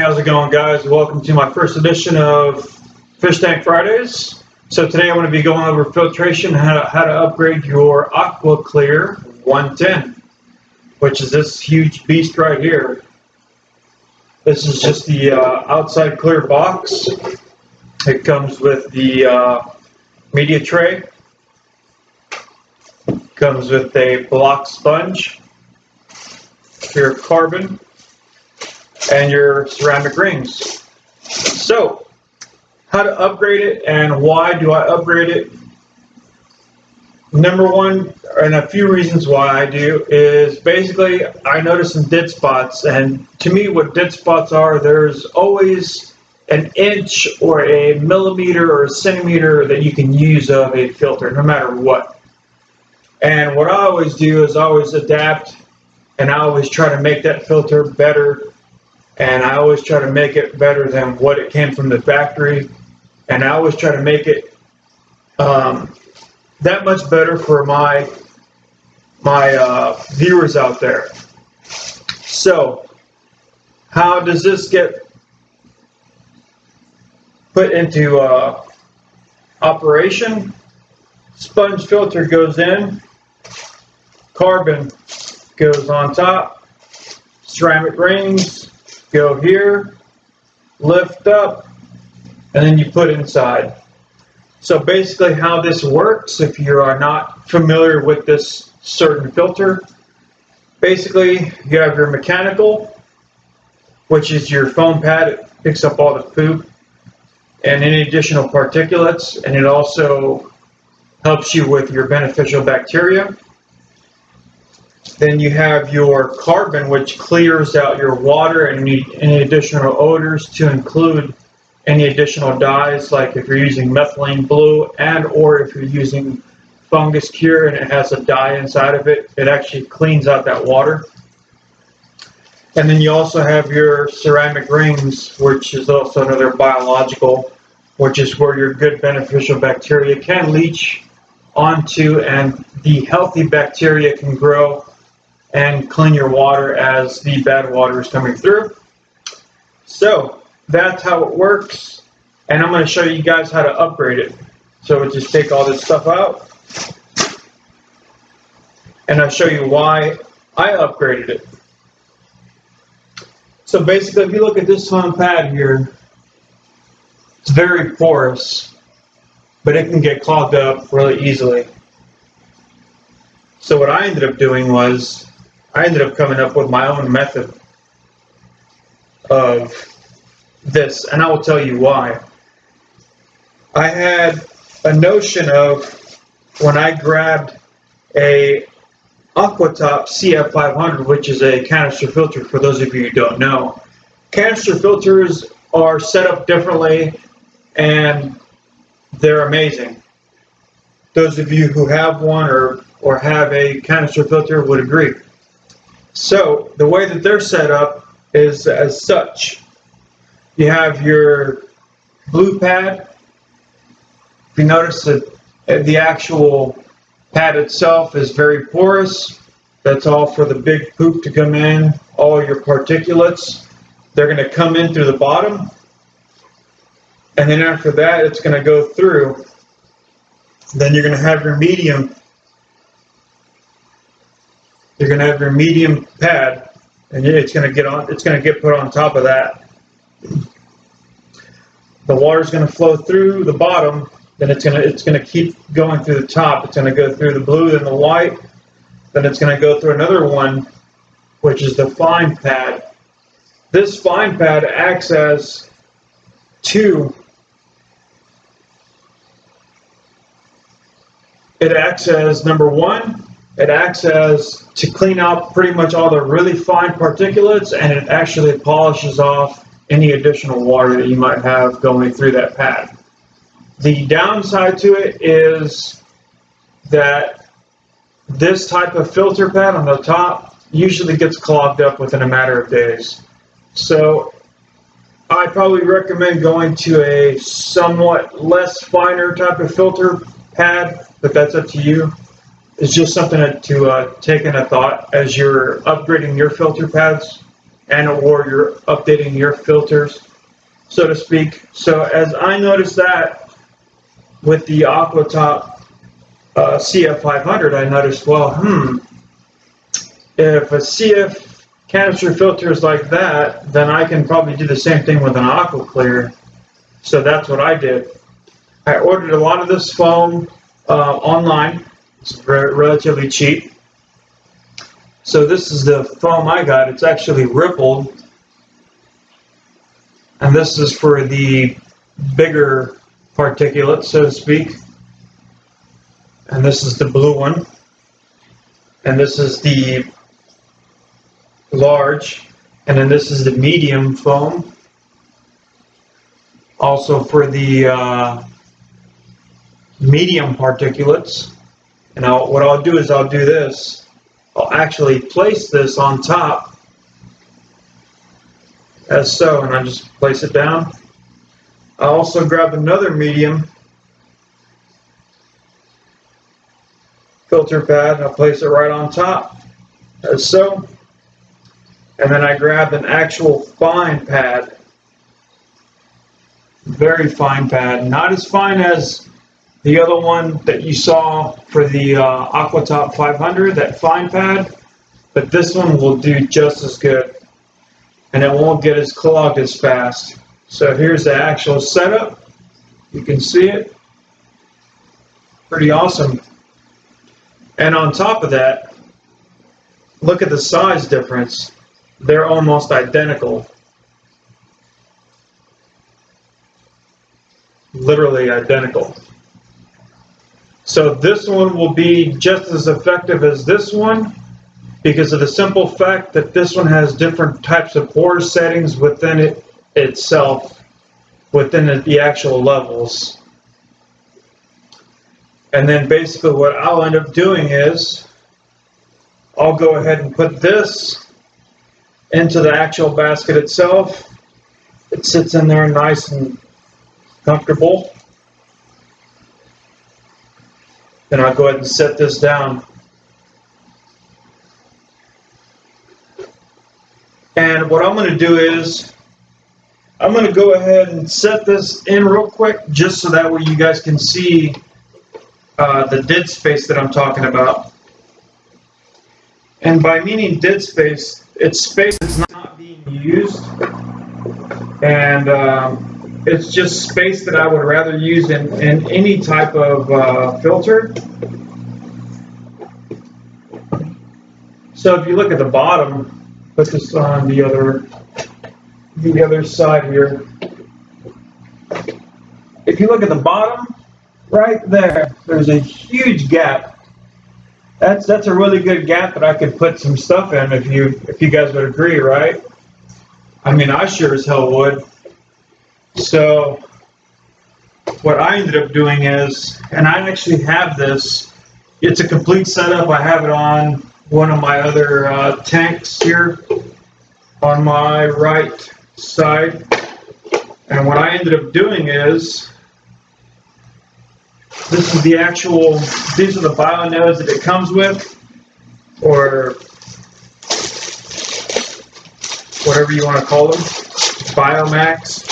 how's it going, guys? Welcome to my first edition of Fish Tank Fridays. So today I'm going to be going over filtration, how to upgrade your Aqua Clear 110, which is this huge beast right here. This is just the outside clear box. It comes with the media tray. Comes with a block sponge, your carbon, and your ceramic rings. So, how to upgrade it and why do I upgrade it? Number one, and a few reasons why I do, is basically I notice some dead spots, and to me what dead spots are, there's always an inch or a millimeter or a centimeter that you can use of a filter, no matter what. And what I always do is I always adapt, and I always try to make that filter better, and I always try to make it better than what it came from the factory, and I always try to make it that much better for my viewers out there. So how does this get put into operation? Sponge filter goes in, carbon goes on top, ceramic rings go here, lift up, and then you put inside. So basically how this works, if you are not familiar with this certain filter, basically you have your mechanical, which is your foam pad. It picks up all the poop and any additional particulates, and it also helps you with your beneficial bacteria. Then you have your carbon, which clears out your water and any additional odors, to include any additional dyes, like if you're using methylene blue and or if you're using fungus cure and it has a dye inside of it, it actually cleans out that water. And then you also have your ceramic rings, which is also another biological, which is where your good beneficial bacteria can leach onto, and the healthy bacteria can grow and clean your water as the bad water is coming through. So that's how it works, and I'm going to show you guys how to upgrade it. So we'll just take all this stuff out, and I'll show you why I upgraded it. So basically, if you look at this foam pad here, it's very porous, but it can get clogged up really easily. So what I ended up doing was, I ended up coming up with my own method of this, and I will tell you why. I had a notion of, when I grabbed a Aquatop CF500, which is a canister filter, for those of you who don't know. Canister filters are set up differently, and they're amazing. Those of you who have one or have a canister filter would agree. So the way that they're set up is as such. You have your blue pad. If you notice that the actual pad itself is very porous, that's all for the big poop to come in, all your particulates. They're going to come in through the bottom, and then after that it's going to go through. Then you're going to have your medium. You're going to have your medium pad, and it's going to get on. It's going to get put on top of that. The water is going to flow through the bottom. Then it's going to keep going through the top. It's going to go through the blue, then the white. Then it's going to go through another one, which is the fine pad. This fine pad acts as two. It acts as, number one, it acts as to clean out pretty much all the really fine particulates, and it actually polishes off any additional water that you might have going through that pad. The downside to it is that this type of filter pad on the top usually gets clogged up within a matter of days. So I probably recommend going to a somewhat less finer type of filter pad, but that's up to you. It's just something to take in a thought as you're upgrading your filter pads. and or you're updating your filters, so to speak. So as I noticed that with the Aquatop CF500, I noticed, well, if a CF canister filter is like that, then I can probably do the same thing with an aqua clear. So that's what I did. I ordered a lot of this foam online. It's relatively cheap. So this is the foam I got. It's actually rippled. And this is for the bigger particulates, so to speak. And this is the blue one. And this is the large. And then this is the medium foam. Also for the medium particulates. And what I'll do is I'll do this. I'll actually place this on top as so, and I just place it down. I also grab another medium filter pad and I'll place it right on top as so. And then I grab an actual fine pad, very fine pad, not as fine as the other one that you saw for the Aquatop 500, that fine pad, but this one will do just as good, and it won't get as clogged as fast. So here's the actual setup. You can see it. Pretty awesome. And on top of that, look at the size difference. They're almost identical. Literally identical. So this one will be just as effective as this one because of the simple fact that this one has different types of pore settings within it itself, within the actual levels. And then basically what I'll end up doing is I'll go ahead and put this into the actual basket itself. It sits in there nice and comfortable. Then I'll go ahead and set this down. And what I'm going to do is I'm going to go ahead and set this in real quick just so that way you guys can see the dead space that I'm talking about. And by meaning dead space, it's space that's not being used. And it's just space that I would rather use in any type of filter. So if you look at the bottom, put this on the other side here. If you look at the bottom, right there, there's a huge gap. That's a really good gap that I could put some stuff in if you guys would agree, right? I mean, I sure as hell would. So what I ended up doing is, and I actually have this, it's a complete setup. I have it on one of my other tanks here on my right side. And what I ended up doing is, this is the actual, these are the bio nodes that it comes with, or whatever you want to call them, Biomax.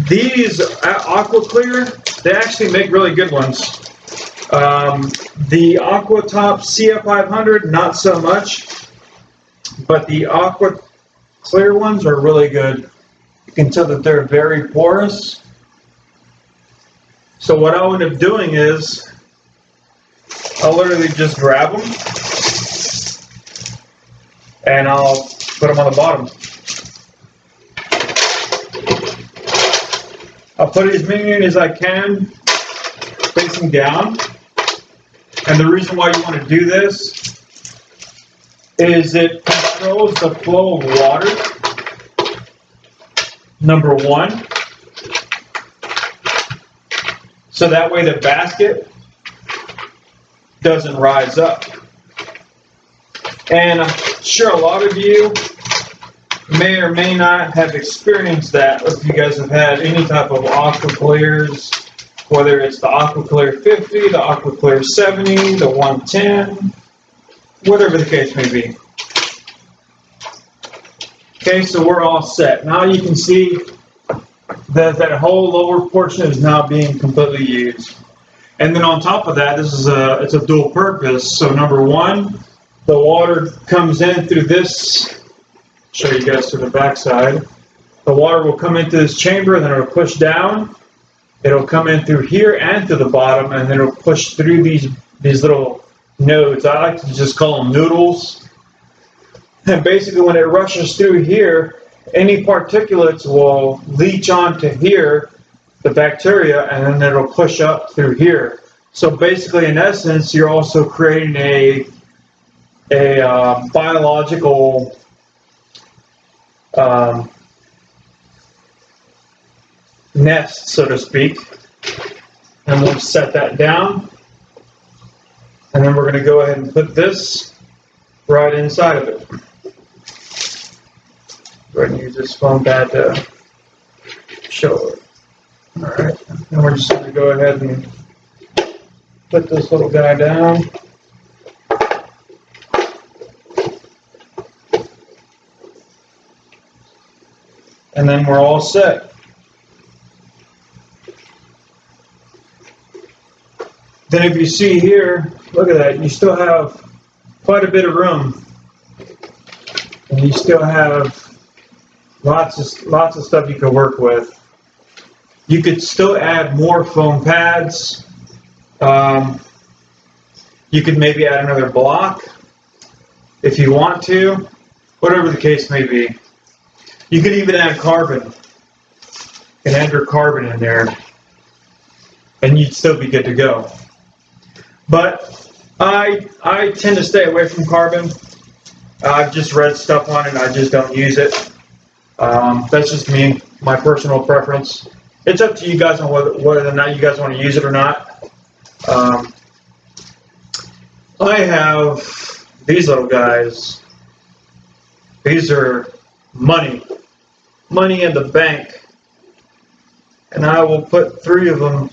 These Aqua Clear, they actually make really good ones. The Aquatop CF500, not so much, but the Aqua Clear ones are really good. You can tell that they're very porous. So what I'll end up doing is, I'll literally just grab them, and I'll put them on the bottom. I'll put as many in as I can, facing down. And the reason why you want to do this is it controls the flow of water, number one. So that way the basket doesn't rise up. And I'm sure a lot of you may or may not have experienced that if you guys have had any type of Aqua Clears, whether it's the Aqua Clear 50, the Aqua Clear 70, the 110, whatever the case may be. Okay, so we're all set. Now you can see that that whole lower portion is now being completely used. And then on top of that, it's a dual purpose. So number one, the water comes in through this. Show you guys to the back side. The water will come into this chamber, and then it'll push down. It'll come in through here and through the bottom, and then it'll push through these little nodes. I like to just call them noodles. And basically, when it rushes through here, any particulates will leach onto here, the bacteria, and then it'll push up through here. So basically, in essence, you're also creating a biological nest, so to speak. And we'll set that down. And then we're going to go ahead and put this right inside of it. Go ahead and use this foam pad to show it. Alright, and we're just going to go ahead and put this little guy down. And then we're all set. Then if you see here, look at that, you still have quite a bit of room. And you still have lots of stuff you can work with. You could still add more foam pads. You could maybe add another block if you want to, whatever the case may be. You could even add carbon. You can add your carbon in there, and you'd still be good to go. But I tend to stay away from carbon. I've just read stuff on it, and I just don't use it. That's just me, my personal preference. It's up to you guys on whether or not you guys want to use it or not. I have these little guys. These are money in the bank. And I will put 3 of them.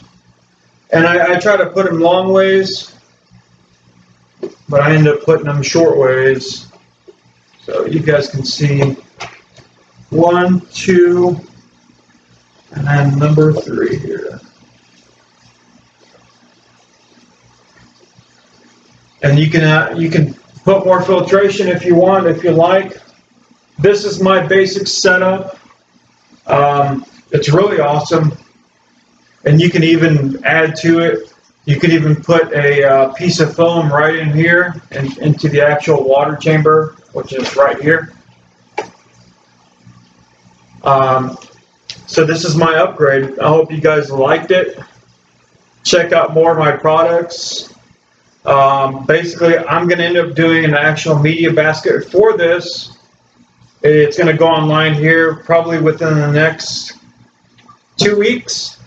And I try to put them long ways, but I end up putting them short ways. So you guys can see 1, 2, and then number 3 here. And you can put more filtration if you want, if you like. This is my basic setup. It's really awesome. And you can even add to it. You can even put a piece of foam right in here and into the actual water chamber, which is right here. So this is my upgrade. I hope you guys liked it. Check out more of my products. Basically, I'm going to end up doing an actual media basket for this. It's going to go online here probably within the next 2 weeks.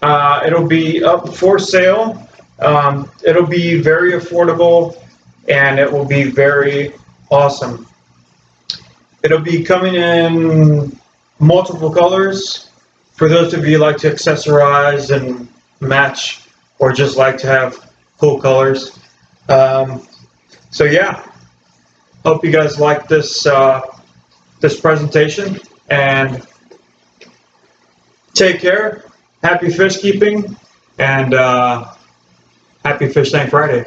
It'll be up for sale. It'll be very affordable, and it will be very awesome. It'll be coming in multiple colors for those of you who like to accessorize and match, or just like to have cool colors. So yeah, hope you guys like this this presentation, and take care. Happy fish keeping, and happy Fish Tank Friday.